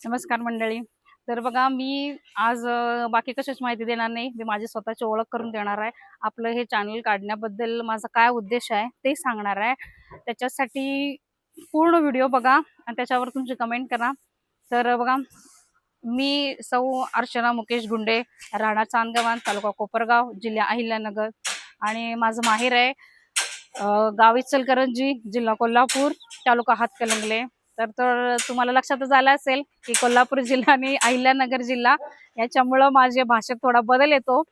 नमस्कार मंडळी. तर बघा, मी आज बाकी कशाच माहिती देणार नाही, मी माझी स्वतःची ओळख करून देणार आहे. आपलं हे चॅनल काढण्याबद्दल माझा काय उद्देश आहे ते सांगणार आहे. त्याच्यासाठी पूर्ण व्हिडिओ बघा आणि त्याच्यावर तुमची कमेंट करा. तर बघा, मी सौ अर्चना मुकेश गुंडे, राणा चांदगव्हाण, तालुका कोपरगाव, जिल्हा अहिल्यानगर आणि माझं माहेर आहे गाव इचलकरंजी, जिल्हा कोल्हापूर, तालुका हातकणंगले. तर तुम्हाला लक्षातच आलं असेल की कोल्हापूर जिल्हा आणि अहिल्यानगर जिल्हा याच्यामुळं माझ्या भाषेत थोडा बदल येतो.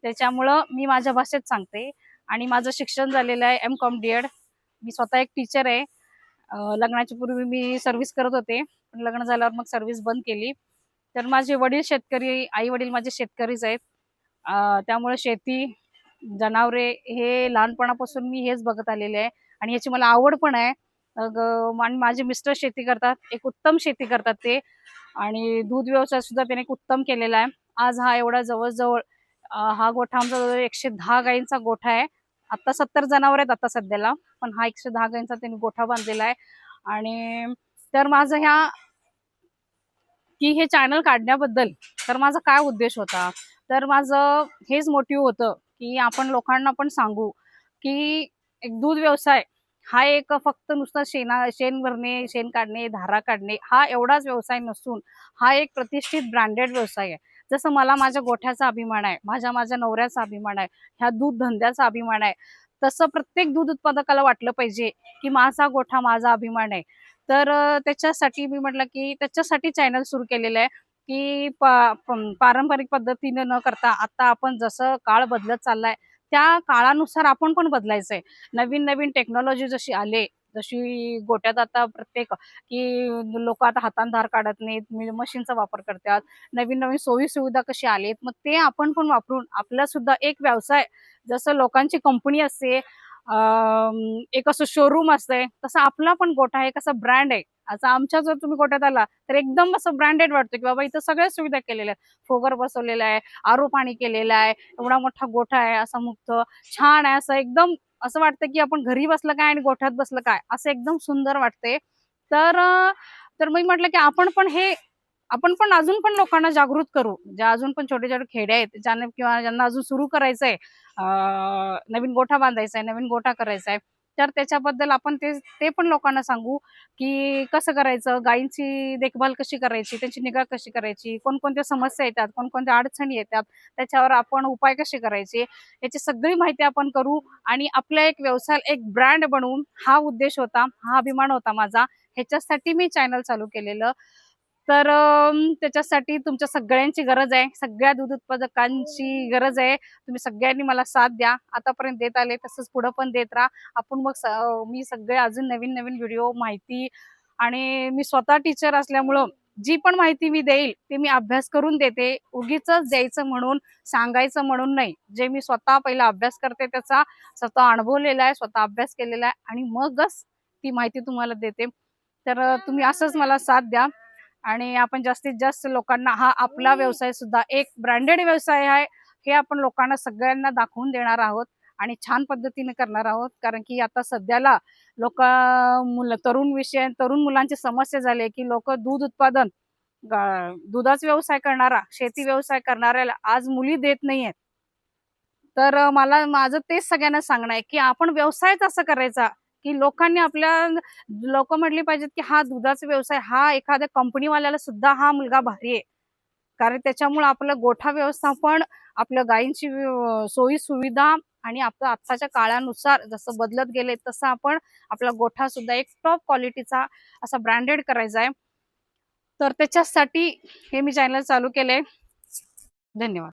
त्याच्यामुळं मी माझ्या भाषेत सांगते. आणि माझं शिक्षण झालेलं आहे M.Com D.Ed. मी स्वतः एक टीचर आहे. लग्नाच्या पूर्वी मी सर्व्हिस करत होते, पण लग्न झाल्यावर मग सर्व्हिस बंद केली. तर माझे वडील शेतकरी, आई वडील माझे शेतकरीच आहेत. त्यामुळे शेती, जनावरे हे लहानपणापासून मी हेच बघत आलेले आहे आणि याची मला आवड पण आहे. माझे मिस्टर शेती करतात, एक उत्तम शेती करतात ते. आणि दूध व्यवसाय सुद्धा त्याने एक उत्तम केलेला आहे. आज हा एवढा जवळजवळ हा गोठा आमचा जवळ 110 गायींचा गोठा आहे. आता 70 जनावर आहेत आता सध्याला, पण हा 110 गायींचा त्यांनी गोठा बांधलेला आहे. आणि तर माझं हे चॅनल काढण्याबद्दल तर माझा काय उद्देश होता, तर माझं हेच मोटिव्ह होतं की आपण लोकांना पण सांगू की एक दूध व्यवसाय हा एक फक्त नुसतं शेण भरणे, शेण काढणे, धारा काढणे हा एवढाच व्यवसाय नसून हा एक प्रतिष्ठित ब्रँडेड व्यवसाय आहे. जसं मला माझ्या गोठ्याचा अभिमान आहे, माझ्या नवऱ्याचा अभिमान आहे, ह्या दूध धंद्याचा अभिमान आहे, तसं प्रत्येक दूध उत्पादकाला वाटलं पाहिजे की माझा गोठा माझा अभिमान आहे. तर त्याच्यासाठी मी म्हटलं की त्याच्यासाठी चॅनल सुरू केलेलं आहे की पारंपरिक पद्धतीने न करता आता आपण जसं काळ बदलत चाललाय त्या काळानुसार आपण पण बदलायचंय. नवीन नवीन टेक्नॉलॉजी जशी आले, जशी गोट्यात आता प्रत्येक की लोक आता हातान धार काढत नाहीत, मशीनचा वापर करतात. नवीन नवीन सोयी सुविधा कशी आलेत, मग ते आपण पण वापरून आपला सुद्धा एक व्यवसाय, जसं लोकांची कंपनी असते, एक असं शोरूम असतंय, तसं आपला पण गोठा आहे, कसा ब्रँड आहे. आता आमच्या जर तुम्ही गोठ्यात आला तर एकदम असं ब्रँडेड वाटतं की बाबा इथं सगळ्या सुविधा केलेल्या आहेत. फोगर बसवलेला आहे, आरो पाणी केलेलं आहे, एवढा मोठा गोठा आहे, असा मुक्त छान आहे, असं एकदम असं वाटतं की आपण घरी बसलं काय आणि गोठ्यात बसलं काय, असं एकदम सुंदर वाटते. तर तर मी म्हटलं की आपण पण अजून पण लोकांना जागृत करू, ज्या अजून पण छोटे छोटे खेडे आहेत ज्यांना किंवा ज्यांना अजून सुरू करायचंय, नवीन गोठा बांधायचा आहे, नवीन गोठा करायचा आहे. तर त्याच्याबद्दल आपण ते पण लोकांना सांगू की कसं करायचं, गायींची देखभाल कशी करायची, त्यांची निगा कशी करायची, कोणकोणत्या समस्या येतात, कोणकोणत्या अडचणी येतात, त्याच्यावर आपण उपाय कसे करायचे, याची सगळी माहिती आपण करू. आणि आपल्या एक व्यवसाय, एक ब्रँड बनवून, हा उद्देश होता, हा अभिमान होता माझा. ह्याच्यासाठी मी चॅनल चालू केलेलं. तर त्याच्यासाठी तुमच्या सगळ्यांची गरज आहे, सगळ्या दूध उत्पादकांची गरज आहे. तुम्ही सगळ्यांनी मला साथ द्या, आतापर्यंत देत आले तसंच पुढे पण देत राहा. आपण मग मी सगळे अजून नवीन नवीन व्हिडिओ, माहिती, आणि मी स्वतः टीचर असल्यामुळं जी पण माहिती मी देईल ते मी अभ्यास करून देते. उगीच द्यायचं म्हणून, सांगायचं म्हणून नाही. जे मी स्वतः पहिला अभ्यास करते, त्याचा स्वतः अनुभवलेला आहे, स्वतः अभ्यास केलेला आहे, आणि मगच ती माहिती तुम्हाला देते. तर तुम्ही असंच मला साथ द्या आणि आपण जास्तीत जास्त लोकांना हा आपला व्यवसाय सुद्धा एक ब्रँडेड व्यवसाय आहे हे आपण लोकांना सगळ्यांना दाखवून देणार आहोत आणि छान पद्धतीने करणार आहोत. कारण की आता सध्याला तरुण मुलांची समस्या झाली की लोक दूध उत्पादन, दुधाचा व्यवसाय करणारा, शेती व्यवसाय करणाऱ्याला आज मुली देत नाहीयेत. तर माझं तेच सगळ्यांना सांगणं आहे की आपण व्यवसायच असा करायचा की लोक म्हटली पाहिजेत की हा दुधाचा व्यवसाय, हा एखाद्या कंपनीवाल्याला सुद्धा हा मुलगा भारी आहे. कारण त्याच्यामुळे आपलं गोठा व्यवस्थापन, आपल्या गायींची सोयी सुविधा, आणि आपलं आत्ताच्या काळानुसार जसं बदलत गेले तसं आपण आपला गोठा सुद्धा एक टॉप क्वालिटीचा असा ब्रँडेड करायचा आहे. तर त्याच्यासाठी हे मी चॅनल चालू केलंय. धन्यवाद.